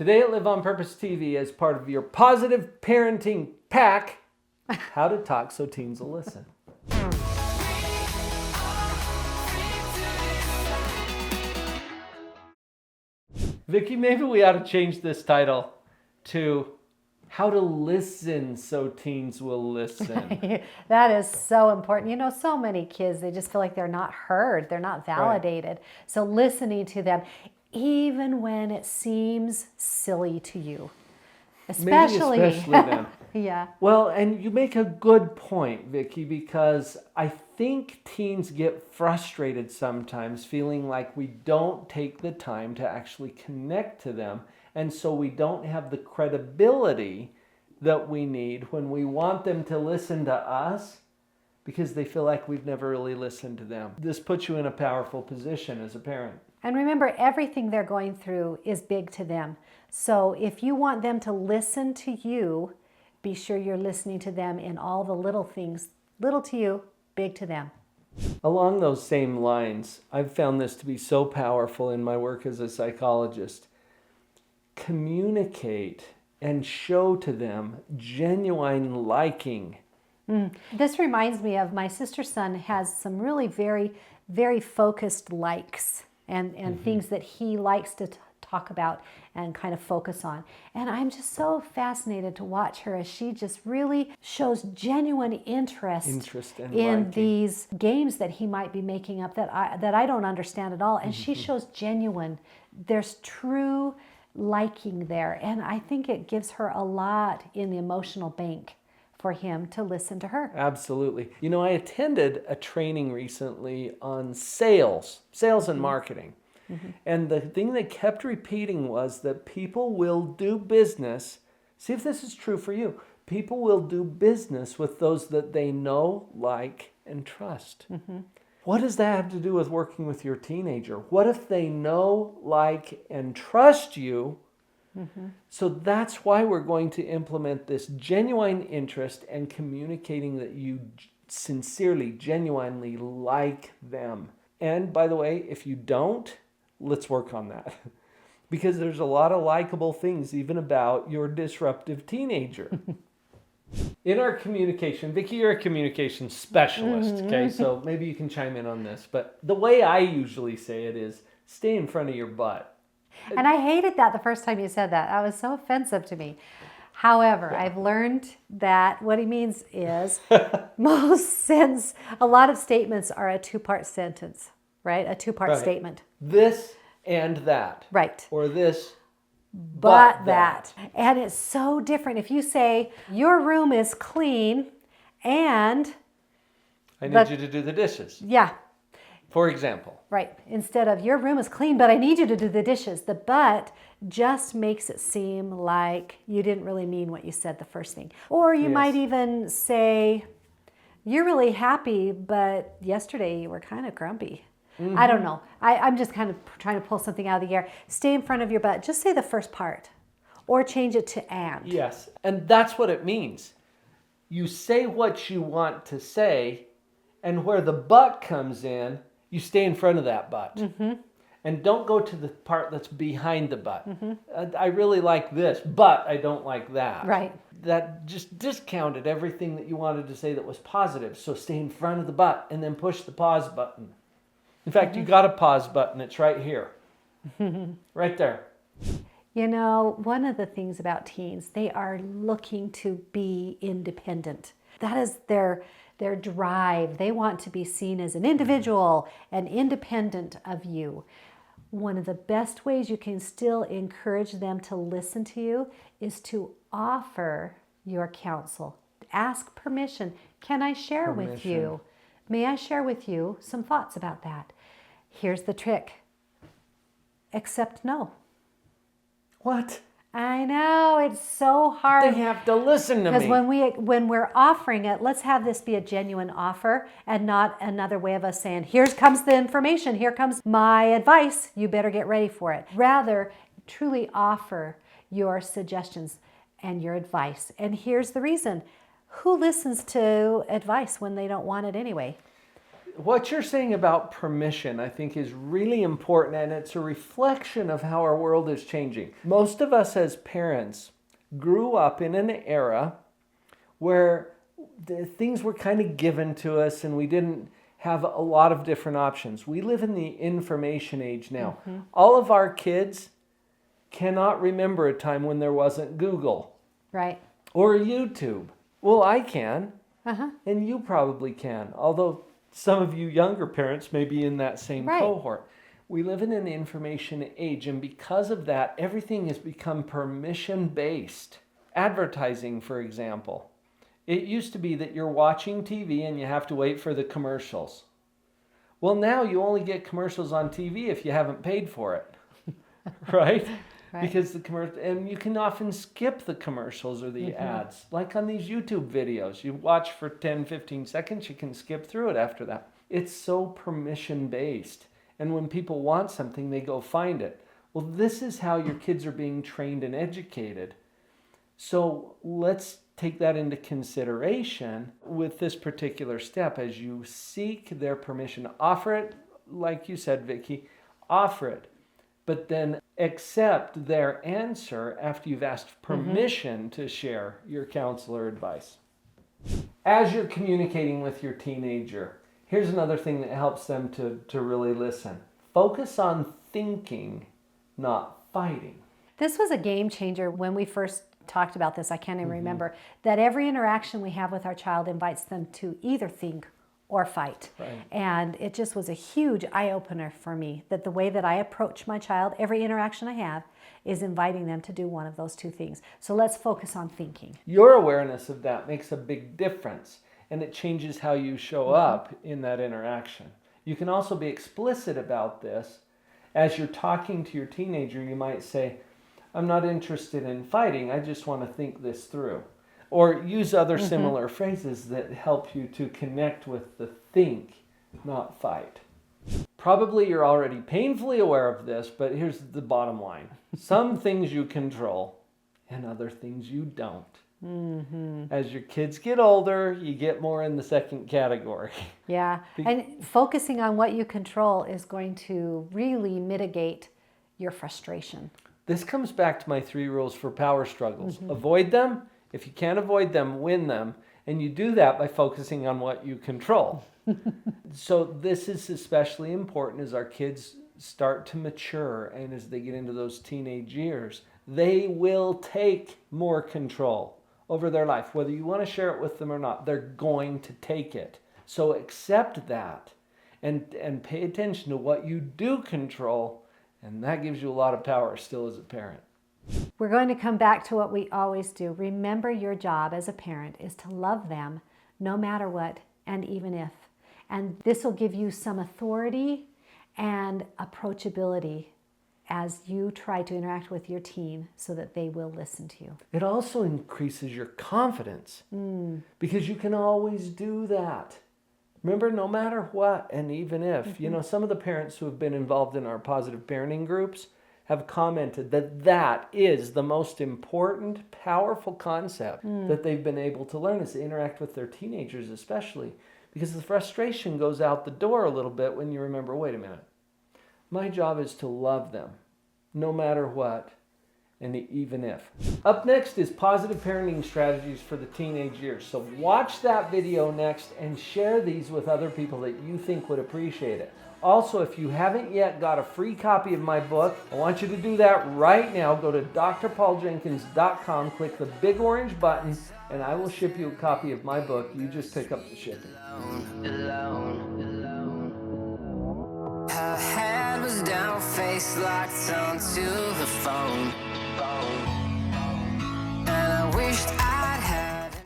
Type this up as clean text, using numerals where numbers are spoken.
Today at Live on Purpose TV, as part of your positive parenting pack, how to talk so teens will listen. Vicki, maybe we ought to change this title to How to Listen So Teens Will Listen. That is so important. You know, so many kids, they just feel like they're not heard, they're not validated. Right. So listening to them, even when it seems silly to you. Especially them. Yeah. Well, and you make a good point, Vicki, because I think teens get frustrated sometimes feeling like we don't take the time to actually connect to them. And so we don't have the credibility that we need when we want them to listen to us because they feel like we've never really listened to them. This puts you in a powerful position as a parent. And remember, everything they're going through is big to them. So if you want them to listen to you, be sure you're listening to them in all the little things, little to you, big to them. Along those same lines, I've found this to be so powerful in my work as a psychologist. Communicate and show to them genuine liking. This reminds me of my sister's son has some really very, very focused likes and things that he likes to talk about and kind of focus on. And I'm just so fascinated to watch her as she just really shows genuine interest in these games that he might be making up that I don't understand at all. And she shows genuine, there's true liking there. And I think it gives her a lot in the emotional bank for him to listen to her. Absolutely. You know, I attended a training recently on sales and marketing. And the thing they kept repeating was that people will do business. See if this is true for you. People will do business with those that they know, like, and trust. What does that have to do with working with your teenager? What if they know, like, and trust you? So that's why we're going to implement this genuine interest and communicating that you sincerely, genuinely like them. And by the way, if you don't, let's work on that. Because there's a lot of likable things even about your disruptive teenager. In our communication, Vicki, you're a communication specialist, okay? So maybe you can chime in on this. But the way I usually say it is, stay in front of your butt. And I hated that the first time you said that. That was so offensive to me. However, I've learned that what he means is a lot of statements are a two-part sentence, right? A two-part statement. This and that. Right. Or this but that. And it's so different. If you say, your room is clean and I need you to do the dishes. Yeah. For example. Right. Instead of your room is clean, but I need you to do the dishes. The but just makes it seem like you didn't really mean what you said the first thing. Or you might even say, you're really happy, but yesterday you were kind of grumpy. I don't know. I'm just kind of trying to pull something out of the air. Stay in front of your butt. Just say the first part. Or change it to and. Yes. And that's what it means. You say what you want to say, and where the but comes in, you stay in front of that but. And don't go to the part that's behind the but. I really like this, but I don't like that. Right. That just discounted everything that you wanted to say that was positive. So stay in front of the but and then push the pause button. In fact, you got a pause button. It's right here. Right there. You know, one of the things about teens, they are looking to be independent. That is their drive. They want to be seen as an individual and independent of you. One of the best ways you can still encourage them to listen to you is to offer your counsel. Ask permission. Can I share with you? May I share with you some thoughts about that? Here's the trick. Accept no. What? I know, it's so hard. They have to listen to me. Because when we're offering it, let's have this be a genuine offer and not another way of us saying, here comes the information, here comes my advice, you better get ready for it. Rather, truly offer your suggestions and your advice. And here's the reason. Who listens to advice when they don't want it anyway? what you're saying about permission, I think, is really important, and it's a reflection of how our world is changing. Most of us as parents grew up in an era where things were kind of given to us and we didn't have a lot of different options. We live in the information age now. All of our kids cannot remember a time when there wasn't Google. Right. Or YouTube. Well, I can. And you probably can. Although some of you younger parents may be in that same cohort. We live in an information age, and because of that, everything has become permission-based. Advertising, for example. It used to be that you're watching TV and you have to wait for the commercials. Well, now you only get commercials on TV if you haven't paid for it. Right? Because the commercial, and you can often skip the commercials or the ads. Like on these YouTube videos, you watch for 10, 15 seconds, you can skip through it after that. It's so permission-based. And when people want something, they go find it. Well, this is how your kids are being trained and educated. So let's take that into consideration with this particular step as you seek their permission. Offer it, like you said, Vicki, offer it. But then accept their answer after you've asked permission to share your counsel or advice. As you're communicating with your teenager, here's another thing that helps them to really listen. Focus on thinking, not fighting. This was a game changer when we first talked about this. I can't even remember that every interaction we have with our child invites them to either think or fight. And it just was a huge eye-opener for me that the way that I approach my child, every interaction I have, is inviting them to do one of those two things. So let's focus on thinking. Your awareness of that makes a big difference, and it changes how you show up in that interaction. You can also be explicit about this. As you're talking to your teenager, you might say, I'm not interested in fighting, I just want to think this through. Or use other similar phrases that help you to connect with the think, not fight. Probably you're already painfully aware of this, but here's the bottom line. Some things you control and other things you don't. As your kids get older, you get more in the second category. Yeah, and focusing on what you control is going to really mitigate your frustration. This comes back to my 3 rules for power struggles. Avoid them. If you can't avoid them, win them. And you do that by focusing on what you control. So this is especially important as our kids start to mature and as they get into those teenage years. They will take more control over their life. Whether you want to share it with them or not, they're going to take it. So accept that and pay attention to what you do control, and that gives you a lot of power still as a parent. We're going to come back to what we always do. Remember, your job as a parent is to love them no matter what and even if. And this will give you some authority and approachability as you try to interact with your teen so that they will listen to you. It also increases your confidence because you can always do that. Remember, no matter what and even if. You know, some of the parents who have been involved in our positive parenting groups have commented that that is the most important, powerful concept that they've been able to learn is to interact with their teenagers especially. Because the frustration goes out the door a little bit when you remember, wait a minute, my job is to love them, no matter what, and even if. Up next is positive parenting strategies for the teenage years. So watch that video next and share these with other people that you think would appreciate it. Also, if you haven't yet got a free copy of my book, I want you to do that right now. Go to drpauljenkins.com, click the big orange button, and I will ship you a copy of my book. You just pick up the shipping. Her head was down, face locked onto the phone.